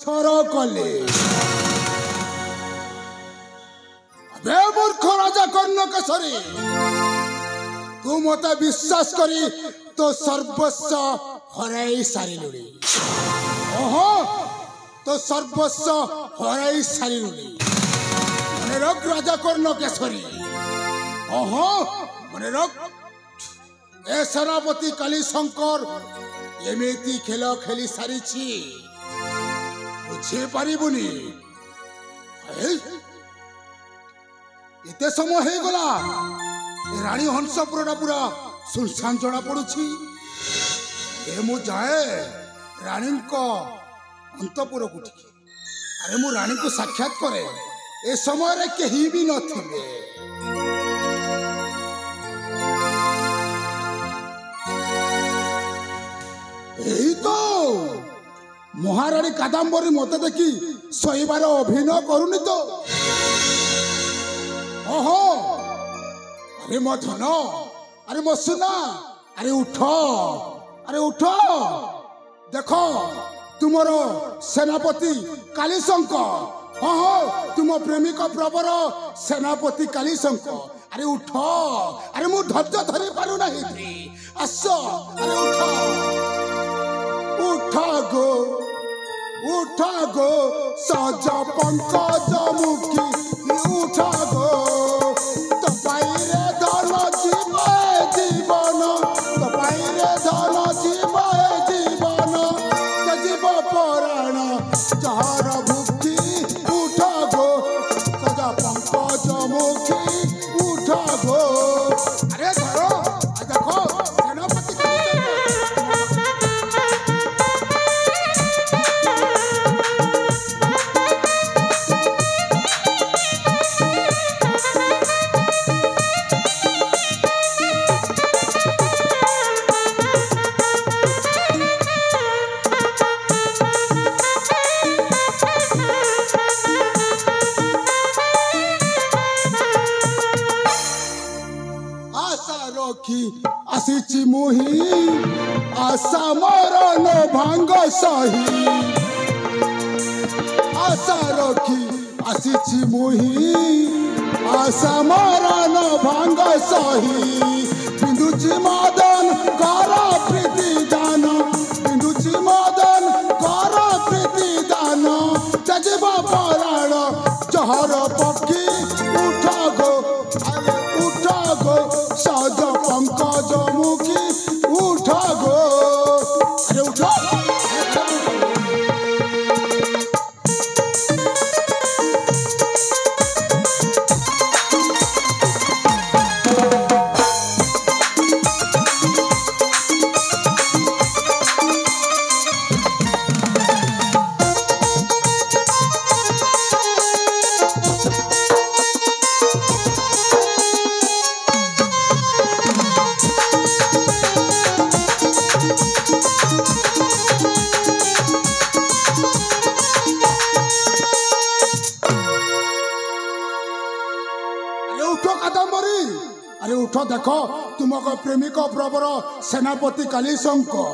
ଛର କଲେ ବେ ମୂର୍ଖ ରାଜା କର୍ଣ୍ଣ କେଶରୀ ତୁ ମତେ ବିଶ୍ୱାସ କରି ତୋ ସର୍ବସ୍ୱ ହରାଇ ସାରିଲୁଣି। ଓହୋ तो सर्वस्व हराई सारी मने रख राजा कर्ण केशरी। ओहो मने रख ए सेनापति काली शंकर एमेती खेल खेली सारी बुझे पारिबुनी एते समय हे गला रानी हंसपुरटा पूरा सुनसान जना पड़ुछि ए मु जाए रानी को अंतपुर को अरे मु रानी को साक्षात करे ए समय रे केही भी नथिबे। एही तो महारानी कादम्बरी मते देखी सहीबार अभिनय करूनी तो। ओहो अरे मो धन अरे मो सुना अरे उठ देखो तुमरो सेनापति कालीशंकर। हाँ हाँ तुम प्रेमिक प्रवर सेनापति कालीशंकर। अरे उठ अरे मु धैर्य धरी पारु नहीं आस अरे उठ गो सज पंकज मुखी उठ गो तो पाइरे धन जीव जीवन तो पाइरे धन जीव जीवन जीव पराण जहर भुक्ति उठ गो सजा पंकज मुखी उठ गो। अरे धरो देखो सेनापति आसीची मुही आशा मरण भांग सही आशा रखी आसीची मुही आशा मरण भांग सही बिंदुची मदन कर प्रीति दान बिंदुची मदन कर प्रीति दान जजीव पराण जहर पक्षी उठ गो अरे उठ गो सज पंकज मुखी उठ गो अरे उठ अरे उठ देखो तुमको प्रेमिक प्रवर सेनापति कालीशंकर।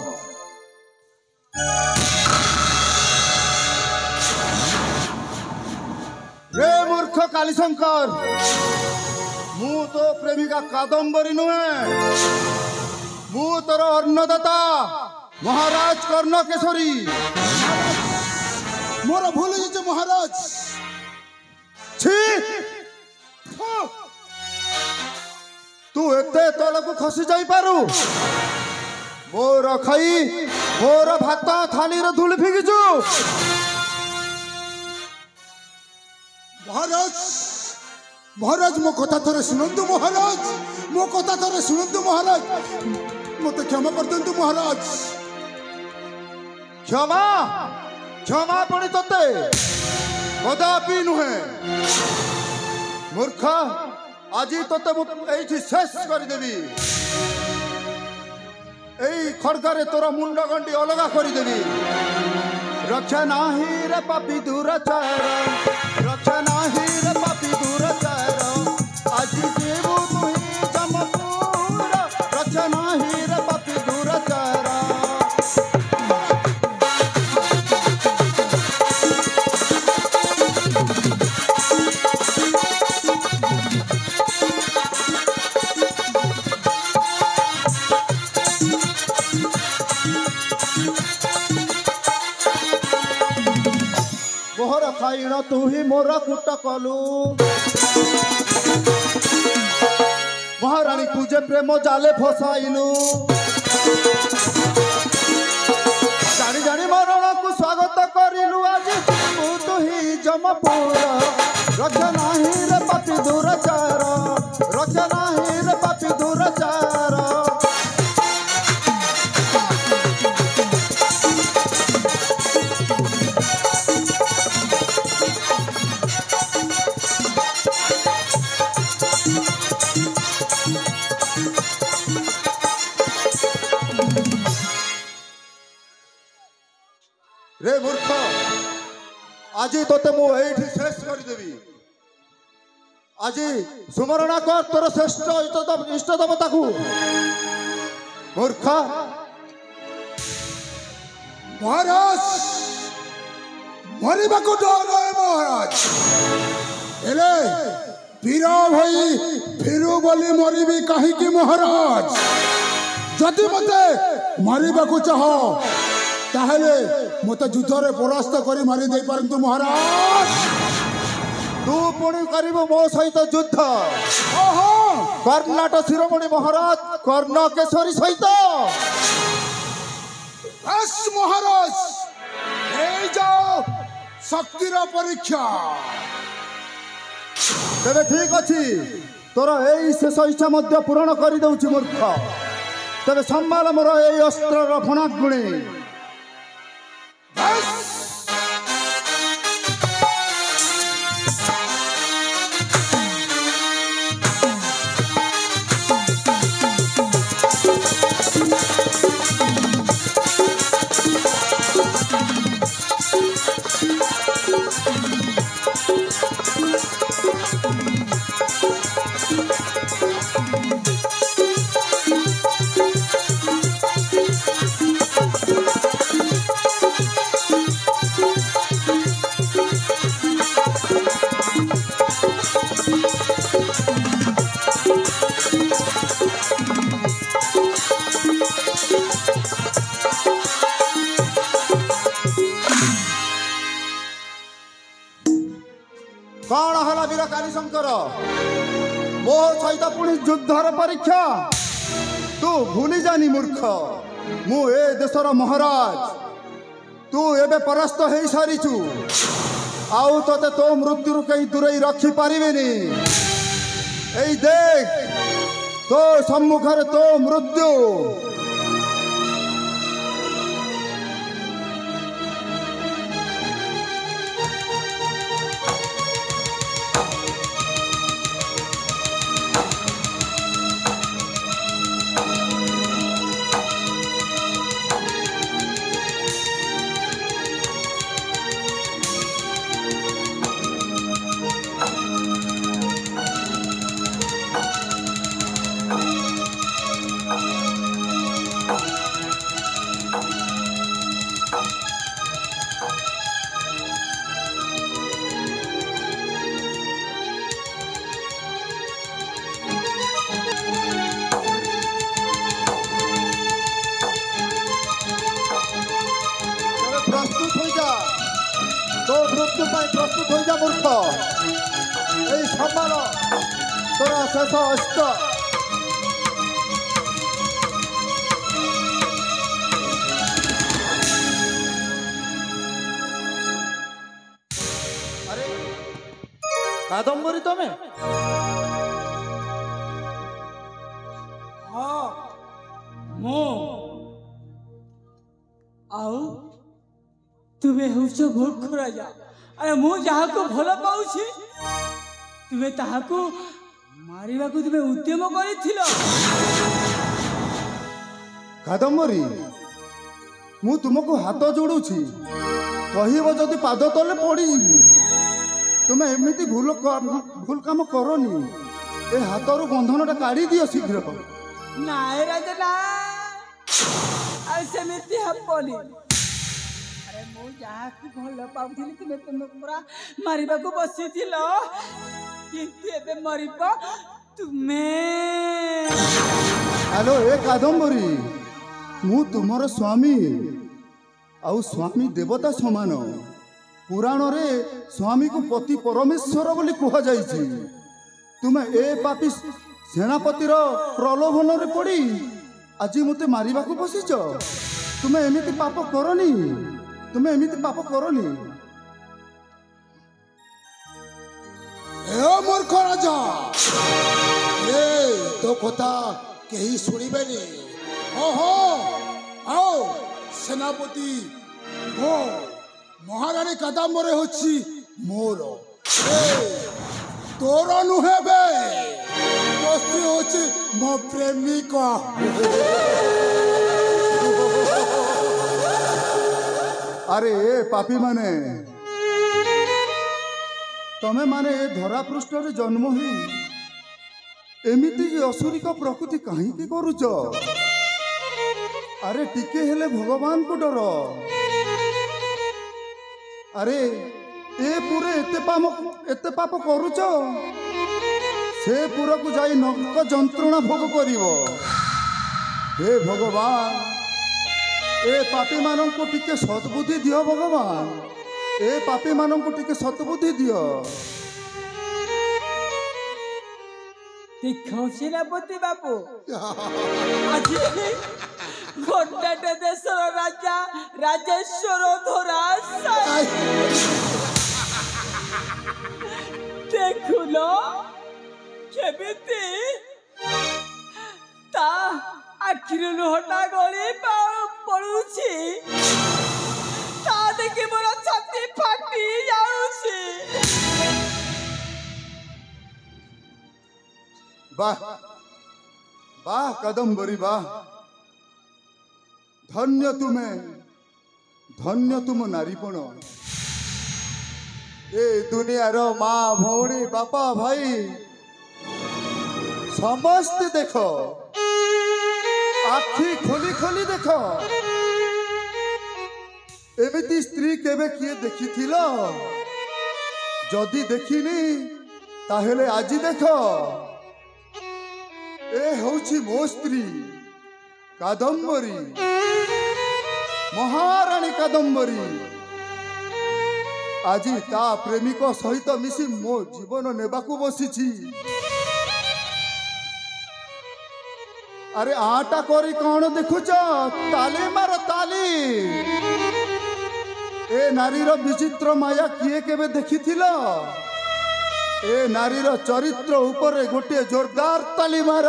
रे मूर्ख कालीशंकर मु तो प्रेमिका कादम्बरी नुहे मु तोर अन्नदाता महाराज कर्ण केशरी। मोर भूल जे महाराज छी तू एते तलक खसी जाई पारू मोर खाई मोर भात थाली रे धूल फिकिचु। महाराज महाराज मो कथा थोड़े सुनंतु महाराज मो कथा थोड़े सुनंतु महाराज मते क्षमा कर दंतु महाराज। क्षमा क्षमा पड़ी तते कदापि नुहे मूर्ख आज तते एठी शेष कर देबी एई खड़गारे तोर मुंड गंडी अलगा कर देबी। रक्षा नाही रे पापी दुराचार रक्षा नाही रे पापी दुराचार आज देबो तुही जमपुर रक्षा नाही रे पापी दुराचार। पोहर खाइण तू ही मोर कुट कलु महारानी तुझे प्रेम जाले फसाइलु जानी जानी मरण को स्वागत करिलु आज तू ही जमपुर रक्ष नाही रे पापी दुराचार रक्ष नाही रे पापी दुराचार रे मूर्ख आज तोते मु एठी शेष कर देवी आज सुमरणा कर तोर श्रेष्ठ इष्ट देवता को मूर्ख महाराज मरिबा को डर है महाराज एले पीरा भाई फिरू बोली मरिबी कहीं की महाराज जदि मते मरिबा को चाह ताहले मते युद्ध रे परास्त करी मारी दे परंतु महाराज तू पुणी करिबो मो सहित युद्ध ओहो कर्णाट शिरोमणि महाराज कर्ण केशरी सहित बस महाराज ले जाओ शक्तिर परीक्षा तेरे ठीक अच्छी तोर यही शेष इच्छा मध्य पूरण कर दउछि मूर्ख तेरे संभाल मोर यही अस्त्र फणाग्नि कौन हला वीर काली शंकर मो सहित पुणी युद्धर परीक्षा तू भूली जानी मूर्ख मु ए देशर महाराज तू एबे परास्त हो सारीचु आउ तोते तो मृत्यु कहीं दूरे रखी पारिबेनी ए देख तो सम्मुखर तो मृत्यु प्रस्तुत हो जा तो मृत्यु प्रस्तुत हो जा मूर्ख यही सम्मान तोरा शेष अस्त अरे कादम्बरी तमें हाँ मो आओ तुम्हें हूँ मूर्ख राजा अरे मु जहाँ को भल पाऊँ तुम्हें ताहा को मारिबा को तुम्हें उद्यम करिथिलो कादम्बरी मु तुमको हाथ जोड़ुछि कहब जदि पाद तले पड़ीजी तुम्हें एमती भूल काम करनी ए हाथरू बंधनटा काढ़ी दियो शीघ्र नाय राजा ना सेमती हेबनी अरे मु जहाँ को भल पाऊली तुम्हें तुम पूरा मारिबा को बसीथिलो किंतु एबे मरिब तुम्हें हेलो ए कादम्बरी मु तुमर स्वामी आउ स्वामी देवता समान पुराण रे स्वामी को पति परमेश्वर बोली कह जाइछि। तुमे ए पापी सेनापतिर प्रलोभन रे पड़ी आज मते मारिबा को बसिछ। तुमे एमिति पाप करनी, तुमे एमिति पाप करनी। ए मूर्ख राजा, ए तो कथा केही सुनिबेनी। ओहो आओ सेनापति हो महारानी कादम्बरी होछि मोर, तोर नुहे बे दोस्ती होछि मो प्रेमिक। अरे पापी माने तमे माने धरा पृष्ठ रे जन्म ही एमिति असुरी का प्रकृति कहीं की करूच। अरे टिके हेले भगवान को डर। अरे ए पूरे एते पाप करूच, से पूरा को जाई नरक जंत्रणा भोग करिवो। हे भगवान, ए पापी मानन को टिके सद्बुद्धि दियो भगवान, ए पापी मानन को टिके सद्बुद्धि दियो। सेनापति बापू आज घंटाटे देशर राजा राजेश्वर धरा देखुन केमिति ता आखिर लुहटा गली पड़ुछि, ता देखि मोर छाती फाटी जाउछि। वाह वाह कादम्बरी वाह, धन्य तुम नारीपण। ए दुनिया रो माँ भौणी बापा भाई समस्त देख, आखि खोली खोली देख। एमिति स्त्री केबे किए देखिथिल? जदि देखिनी ताहेले आज देख। ए होछि मो स्त्री कादम्बरी, महारानी कादम्बरी। आज ता प्रेमिक सहित मिसी मो जीवन नेबाकू बसिछि। अरे आटा करी कौन देखुच? ताली मार ताली। ए नारीर विचित्र माया किए केबे देखिथिल? ए नारीर चरित्र उपरे गोटे जोरदार ताली मार।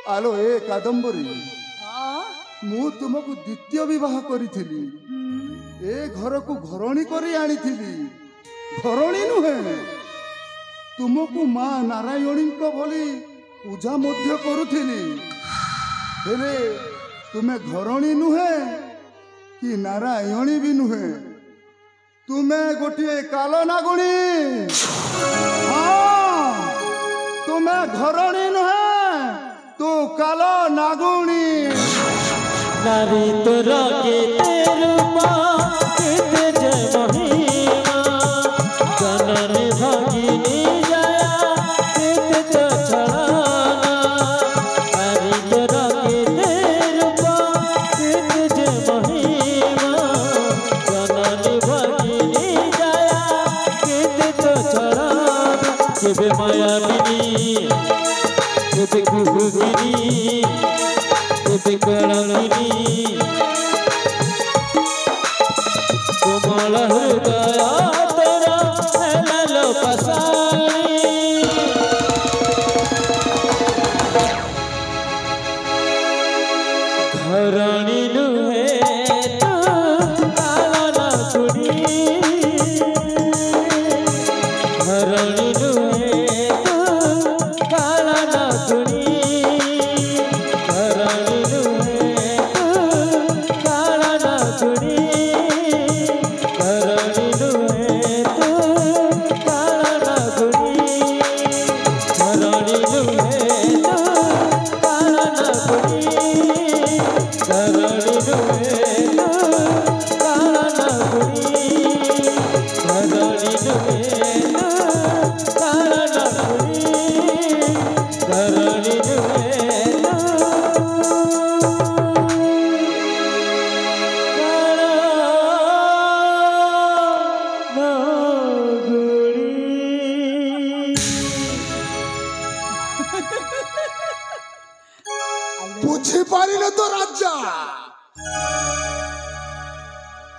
आलो ए कादम्बरी, मु तुमको द्वितीय विवाह करिथिली। ए घर को घरणी करी आनिथिली। घरणी नुहे, तुमको माँ नारायणी भली पूजा मध्य करुथिली। हेले तुमे घरणी नुहे कि नारायणी भी नुहे, तुमे गोटे काल नागुणी। हाँ, तुमे घरणी नुहे, तू काल नागुणी। नारी तोरा केते रूपा केते जय महिमा, जननी भगिनी जया केते तो छड़ाना। नारी तोरा केते रूपा केते जय महिमा, जननी भगिनी जया केते तो छड़ाना। केबे मायाबिनी केबे कुहुगिनी केबे कलंकिनी, कोमल हृदय तोरा हेलो पसारी। घरणी नुहे तू काल नागुणी, घरणी नुहे तू काल नागुणी। घरणी नुहे तो राजा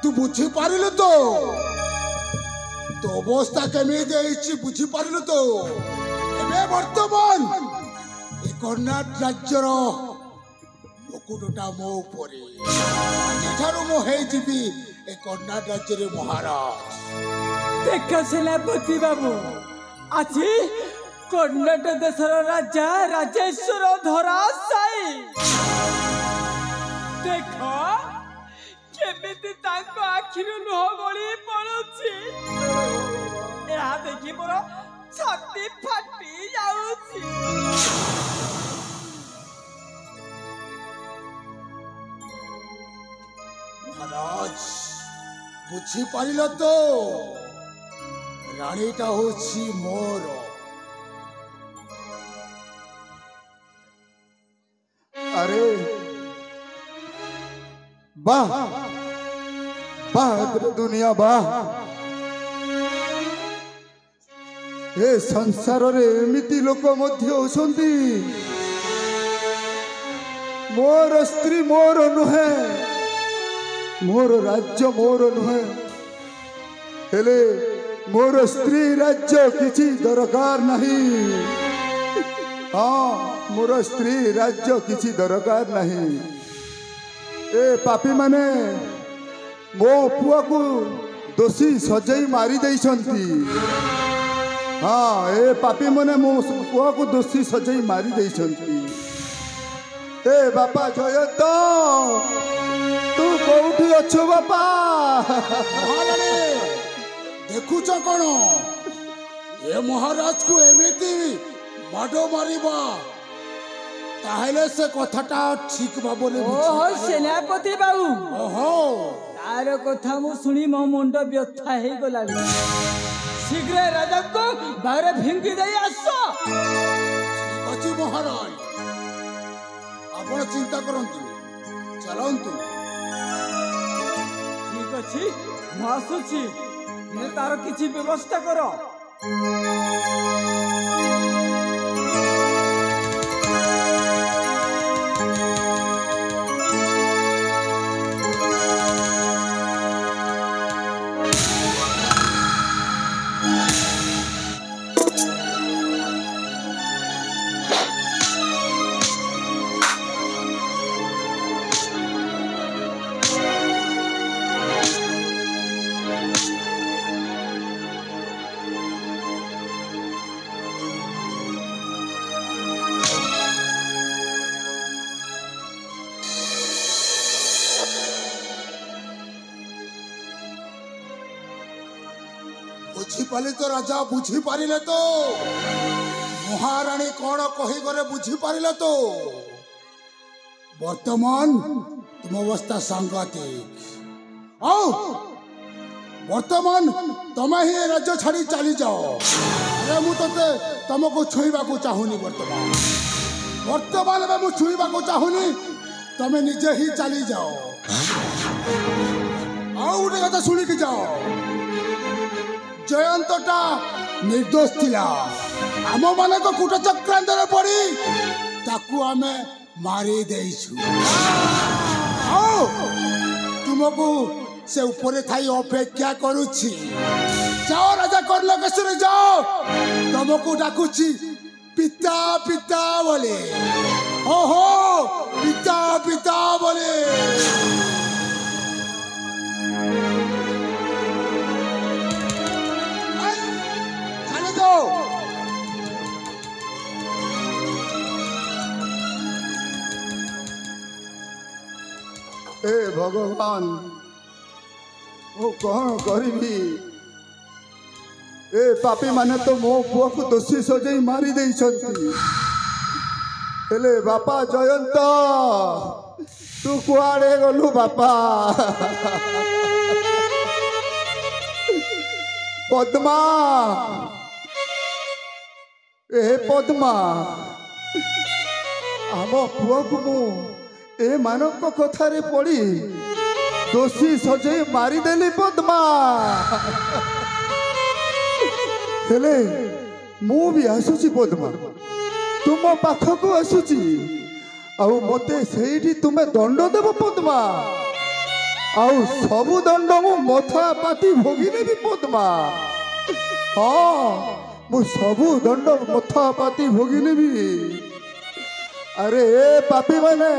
तू बुझी पारिलु तो अवस्था केमी बुझी पारिलु तो एबे वर्तमान ए कर्नाटक राज्यर मुकुटटा मो उपरे आजिठारु मो हे जीवी ए कर्नाटक राज्य महाराज देख सेनापति बाबू आज कर्नाटक देशर राजा राजेश्वर धराशायी देख केमिति तांको आखिरु लुह गली पड़ुछि ଏହା देखि मोर छाती फाटी जाउछि महाराज बुझी पारिल तो रानीटा होछि मोर अरे वाह वाह दुनिया वाह ए संसार रे एमिति लोक मध्य होसंती मोर स्त्री मोर नुहे मोर राज्य मोर नुहे हेले मोर स्त्री राज्य किछि दरकार नहीं हाँ मोर स्त्री राज्य किछि दरकार नहीं ए पापी माने मो पुआ को दोषी सजाई मारी देइछंती हाँ ए पापी माने मो पुआ को दोषी सजाई मारी देइछंती ए बापा जयंत तू कोठी अछो बापा देखुच कौन ए महाराज को एमिति माडो मारिबा ताहेले से कथाटा ठीक भाबरे ओहो सेनापति बाबू ओहो तार कथा मु सुनी मो मुंड व्यथा हे गला शीघ्र राजा को बाहर भिंगी दे आसो ठीक अछि महाराज आपण चिंता करंतु चलंतु ठीक अछि मु आसुछि ने तार किछि व्यवस्था करो बुझी पाले तो राजा बुझी पारिले तो महारानी कौन कही गरे बुझी पारिले तो वर्तमान तुम अवस्था सांघातिक आओ वर्तमान तुम ही राज्य छाड़ी चली जाओ अरे मु तते तुमको छुईबा को चाहूनी वर्तमान में मु छुईबा को चाहूनी तुम निजे ही चली जाओ आओ उठे कथा सुनी के जाओ जयंतटा निर्दोष थिला आम माने को कूट चक्रांतर पड़ी ताकू आमे मारी देइछु आओ तुमको से ऊपर थाई अपेक्षा करूछि जाओ राजा कर्णकेश्वर जाओ तुमको डाकुछि पिता पिता बोले ओहो पिता पिता बोले ए भगवान वो कौन करी ए पापी माने तो मो पुआ को दोषी सजाई मारी देइछंती हेले बापा जयंत तू कुआड़े गलु बापा पद्मा ए पद्मा आम पुआ को मु ए मानव कथारे पड़ी दोषी सजाई मारिदेली पद्मा हेले मु भी आसुची पद्मा तुम पाखक आसुची ଆଉ ମତେ ସେଇଠି ତୁମେ ଦଣ୍ଡ ଦେବ ପଦ୍ମା। ଆଉ ସବୁ ଦଣ୍ଡ ମୁଁ ମଥା ପାତି ଭୋଗି ନେବି ପଦ୍ମା। ହଁ ମୁଁ ସବୁ ଦଣ୍ଡ ମଥା ପାତି ଭୋଗି ନେବି। ଆରେ ଏ ପାପୀ ମାନେ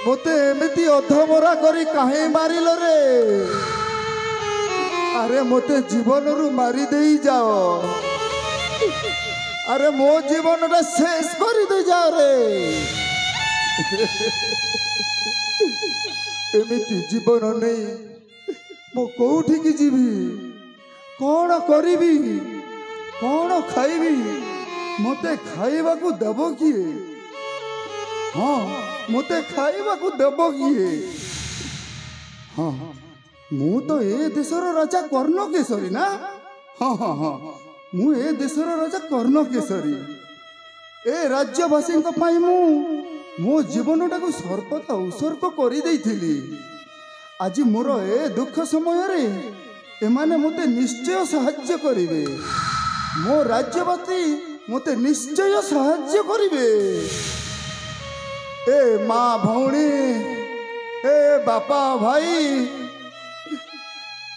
ମତେ ଏମିତି ଅଧମରା କରି କାହିଁ ମାରିଲ ରେ? ଆରେ ମତେ ଜୀବନରୁ ମାରି ଦେଇ ଯାଅ। ଆରେ ମୋ ଜୀବନଟା ଶେଷ କରି ଦେଇ ଯାଅ ରେ। ଏମିତି ଜୀବନ ନେଇ ମୁଁ କୋଉଠିକି ଯିବି? କ'ଣ କରିବି? କ'ଣ ଖାଇବି? ମତେ ଖାଇବାକୁ ଦେବ କିଏ? ହଁ ମତେ ଖାଇବାକୁ ଦେବ କିଏ? ହଁ ମୁଁ ତ ଏ ଦେଶର ରାଜା କର୍ଣ୍ଣକେଶରୀ ନା? ହଁ ହଁ ହଁ ମୁଁ ଏ ଦେଶର ରାଜା କର୍ଣ୍ଣକେଶରୀ। ଏ ରାଜ୍ୟବାସୀଙ୍କ ପାଇଁ ମୁଁ ମୋ ଜୀବନଟାକୁ ସର୍ବଦା ଉତ୍ସର୍ଗ କରିଦେଇଥିଲି। ଆଜି ମୋର ଏ ଦୁଃଖ ସମୟରେ ଏମାନେ ମୋତେ ନିଶ୍ଚୟ ସାହାଯ୍ୟ କରିବେ। ମୋ ରାଜ୍ୟବାସୀ ମୋତେ ନିଶ୍ଚୟ ସାହାଯ୍ୟ କରିବେ। ଏ ମା ଭଉଣୀ, ଏ ବାପା ଭାଇ,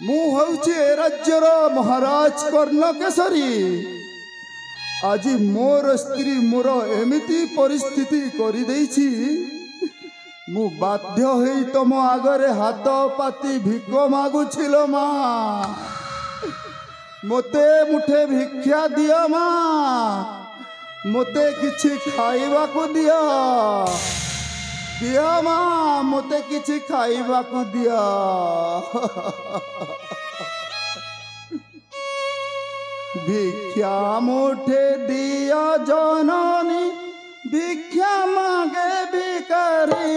ମୁଁ ହେଉଛି ଏ ରାଜ୍ୟର ମହାରାଜ କର୍ଣ୍ଣକେଶରୀ। ଆଜି ମୋର ସ୍ତ୍ରୀ ମୋର ଏମିତି ପରିସ୍ଥିତି କରିଦେଇଛି, ମୁଁ ବାଧ୍ୟ ହୋଇ ତମ ଆଗରେ ହାତ ପାତି ଭିକ ମାଗୁଛି ଲୋ ମା। ମୋତେ ମୁଠେ ଭିକ୍ଷା ଦିଅ ମା। ମୋତେ କିଛି ଖାଇବାକୁ ଦିଅ। ଦିଅ ମା, ମୋତେ କିଛି ଖାଇବାକୁ ଦିଅ। ভিক্ষা মুঠে দিয়া জননী, ভিক্ষা মাগে ভিকারি।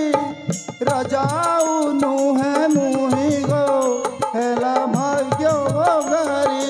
রাজাও নুহে মুহি গো হেলা ভাগ্য গারি।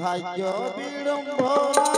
ভাগ্য বিড়ম্বনা